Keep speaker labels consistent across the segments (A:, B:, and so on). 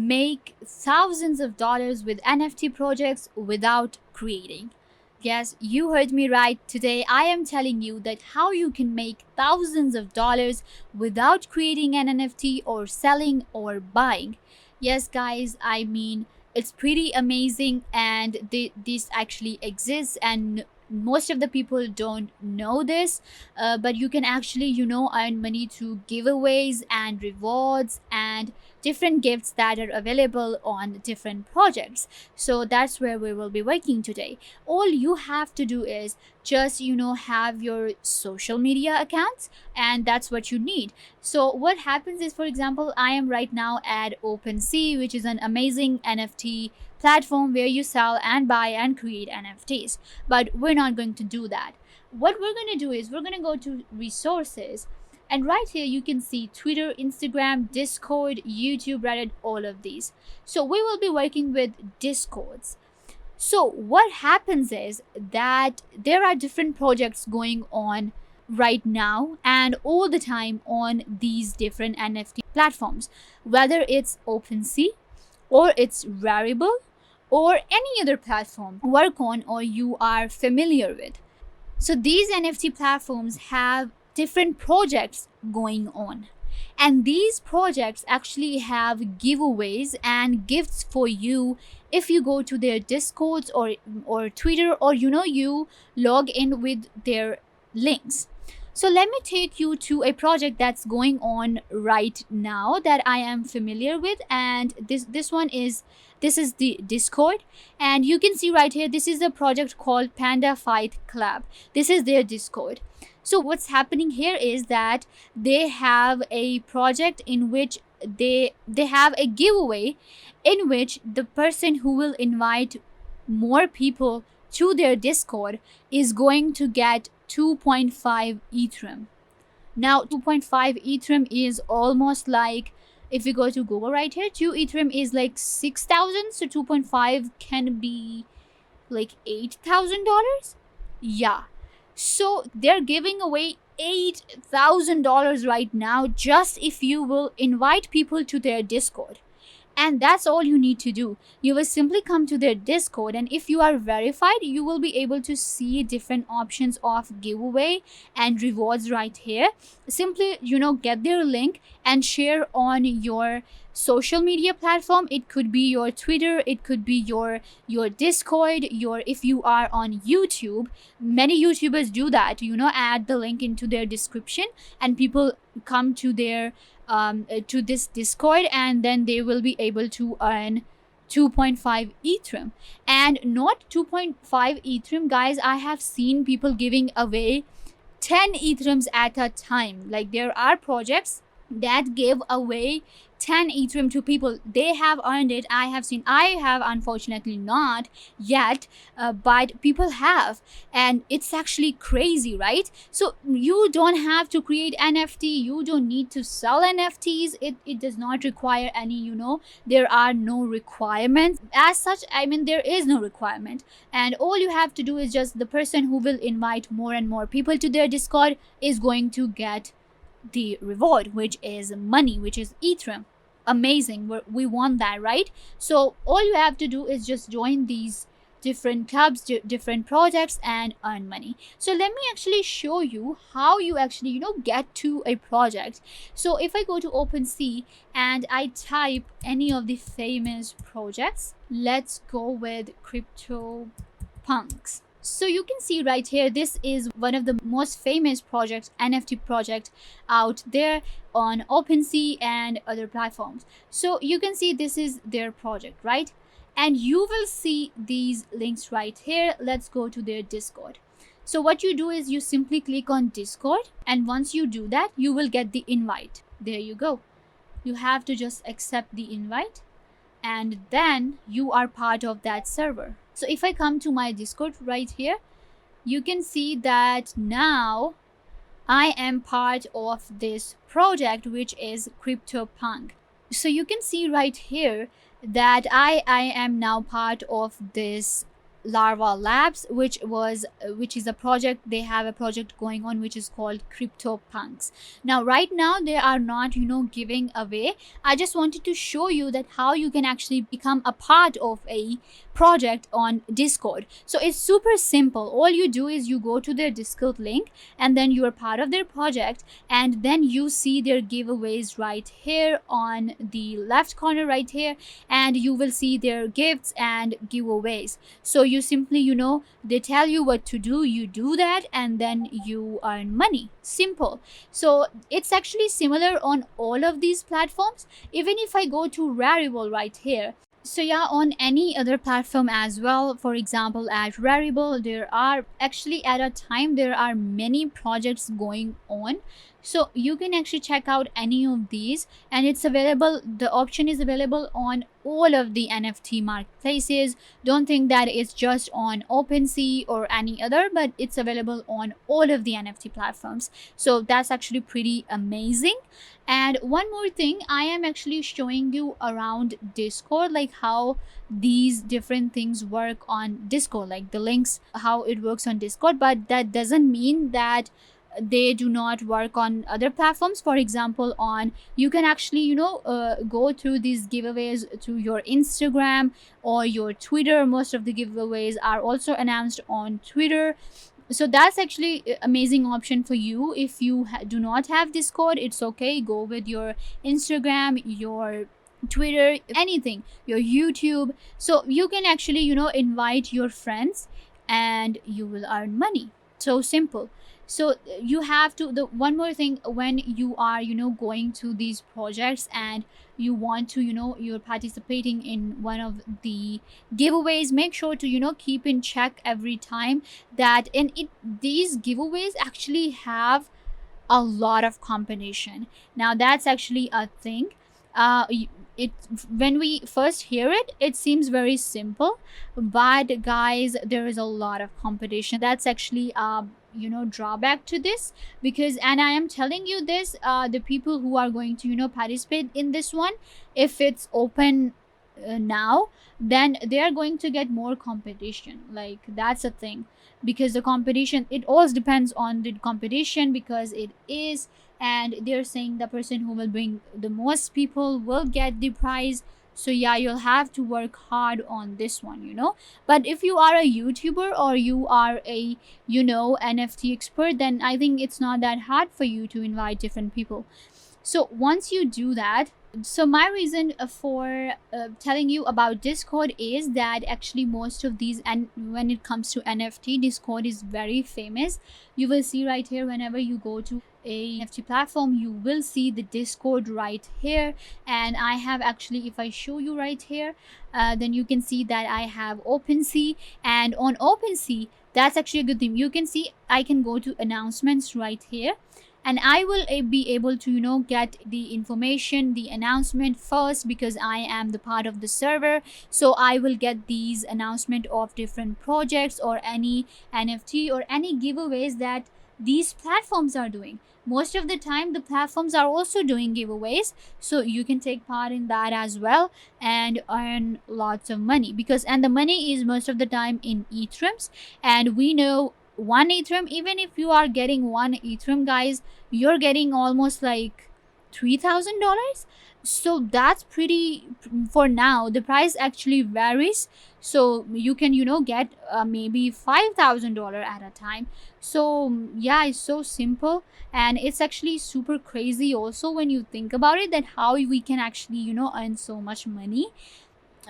A: make thousands of dollars with NFT projects without creating. Yes, you heard me right. Today I am telling you that how you can make thousands of dollars without creating an NFT or selling or buying. Yes, guys, I mean, it's pretty amazing, and this actually exists, and most of the people don't know this. But you can actually, earn money through giveaways and rewards and different gifts that are available on different projects. So that's where we will be working today. All you have to do is just, have your social media accounts, and that's what you need. So what happens is, for example, I am right now at OpenSea, which is an amazing NFT platform where you sell and buy and create NFTs. But we're not going to do that. What we're going to do is we're going to go to resources, and right here you can see Twitter, Instagram, Discord, YouTube, Reddit, all of these. So we will be working with Discords. So what happens is that there are different projects going on right now and all the time on these different NFT platforms, whether it's OpenSea or it's Rarible or any other platform work on or you are familiar with. So these NFT platforms have different projects going on. And these projects actually have giveaways and gifts for you if you go to their Discords or Twitter, or you log in with their links. So let me take you to a project that's going on right now that I am familiar with, and this is the Discord, and you can see right here this is a project called Panda Fight Club. This is their Discord. So what's happening here is that they have a project in which they have a giveaway in which the person who will invite more people to their Discord is going to get 2.5 Ethereum. Now 2.5 Ethereum is almost like, if you go to Google right here, 2 Ethereum is like 6,000, so 2.5 can be like $8,000. Yeah. So they're giving away $8,000 right now just if you will invite people to their Discord. And that's all you need to do. You will simply come to their Discord, and if you are verified, you will be able to see different options of giveaway and rewards right here. Simply, get their link and share on your social media platform. It could be your Twitter, it could be your Discord, if you are on YouTube, many YouTubers do that, add the link into their description, and people come to their to this Discord, and then they will be able to earn 2.5 Ethereum. And not 2.5 Ethereum, guys, I have seen people giving away 10 Ethereums at a time. Like, there are projects that give away 10 Ethereum to people. They have earned it. I have unfortunately not yet, but people have, and it's actually crazy, right? So you don't have to create NFT, you don't need to sell NFTs. It does not require any, there are no requirements as such. I mean, there is no requirement, and all you have to do is just the person who will invite more and more people to their Discord is going to get the reward, which is money, which is Ethereum. Amazing. We want that, right? So all you have to do is just join these different clubs, different projects, and earn money. So let me actually show you how you actually get to a project. So if I go to OpenSea and I type any of the famous projects, let's go with CryptoPunks. So you can see right here, this is one of the most famous projects, NFT project out there on OpenSea and other platforms. So you can see this is their project, right? And you will see these links right here. Let's go to their Discord. So what you do is you simply click on Discord, and once you do that, you will get the invite. There you go. You have to just accept the invite, and then you are part of that server. So if I come to my Discord right here, you can see that now I am part of this project, which is CryptoPunk. So you can see right here that I am now part of this Larva Labs, which is a project. They have a project going on which is called Crypto Punks. Now right now they are not giving away. I just wanted to show you that how you can actually become a part of a project on Discord. So it's super simple. All you do is you go to their Discord link, and then you are part of their project, and then you see their giveaways right here on the left corner right here, and you will see their gifts and giveaways. So you simply, they tell you what to do, you do that, and then you earn money. Simple. So it's actually similar on all of these platforms. Even if I go to Rarible right here, so yeah, on any other platform as well, for example at Rarible, there are actually at a time there are many projects going on. So you can actually check out any of these, and it's available, the option is available on all of the NFT marketplaces. Don't think that it's just on OpenSea or any other, but it's available on all of the NFT platforms. So that's actually pretty amazing. And one more thing, I am actually showing you around Discord, like how these different things work on Discord, like the links, how it works on Discord. But that doesn't mean that they do not work on other platforms. For example, on you can actually go through these giveaways through your Instagram or your Twitter. Most of the giveaways are also announced on Twitter. So that's actually amazing option for you. If you do not have Discord, it's okay, go with your Instagram, your Twitter, anything, your YouTube. So you can actually invite your friends, and you will earn money. So simple. So you have to, the one more thing, when you are going to these projects and you want to you're participating in one of the giveaways, make sure to keep in check every time that these giveaways actually have a lot of competition. Now that's actually a thing. It When we first hear it, it seems very simple, but guys, there is a lot of competition. That's actually drawback to this, because, and I am telling you this, the people who are going to participate in this one, if it's open now, then they are going to get more competition. Like that's a thing, because the competition, it all depends on the competition, because it is, and they're saying the person who will bring the most people will get the prize. So yeah, you'll have to work hard on this one. But if you are a YouTuber or you are a NFT expert, then I think it's not that hard for you to invite different people. So once you do that, so my reason for telling you about Discord is that actually most of these, and when it comes to NFT, Discord is very famous. You will see right here, whenever you go to a NFT platform, you will see the Discord right here. And I have actually, if I show you right here, then you can see that I have OpenSea, and on OpenSea, that's actually a good thing. You can see I can go to announcements right here, and I will be able to get the information, the announcement first, because I am the part of the server. So I will get these announcement of different projects or any NFT or any giveaways that these platforms are doing. Most of the time the platforms are also doing giveaways, so you can take part in that as well and earn lots of money, because, and the money is most of the time in Ethereums. And we know one Ethereum, even if you are getting one Ethereum, guys, you're getting almost like $3,000. So that's pretty, for now. The price actually varies, so you can get maybe $5,000 at a time. So yeah, it's so simple, and it's actually super crazy also when you think about it, that how we can actually earn so much money.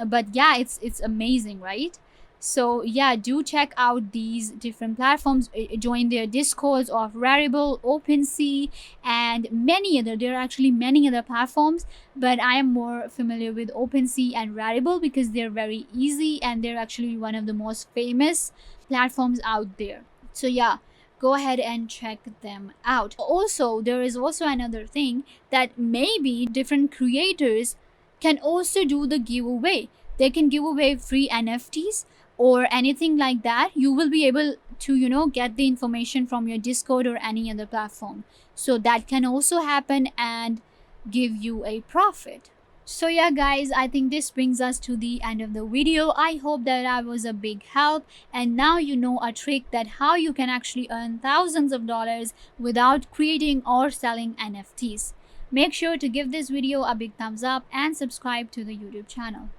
A: But yeah, it's amazing, right? So yeah, do check out these different platforms, join their Discords of Rarible, OpenSea, and many other. There are actually many other platforms, but I am more familiar with OpenSea and Rarible because they're very easy, and they're actually one of the most famous platforms out there. So yeah, go ahead and check them out. Also, there is also another thing, that maybe different creators can also do the giveaway. They can give away free NFTs or anything like that. You will be able to get the information from your Discord or any other platform. So that can also happen and give you a profit. So yeah guys, I think this brings us to the end of the video. I hope that I was a big help, and now you know a trick that how you can actually earn thousands of dollars without creating or selling NFTs. Make sure to give this video a big thumbs up and subscribe to the YouTube channel.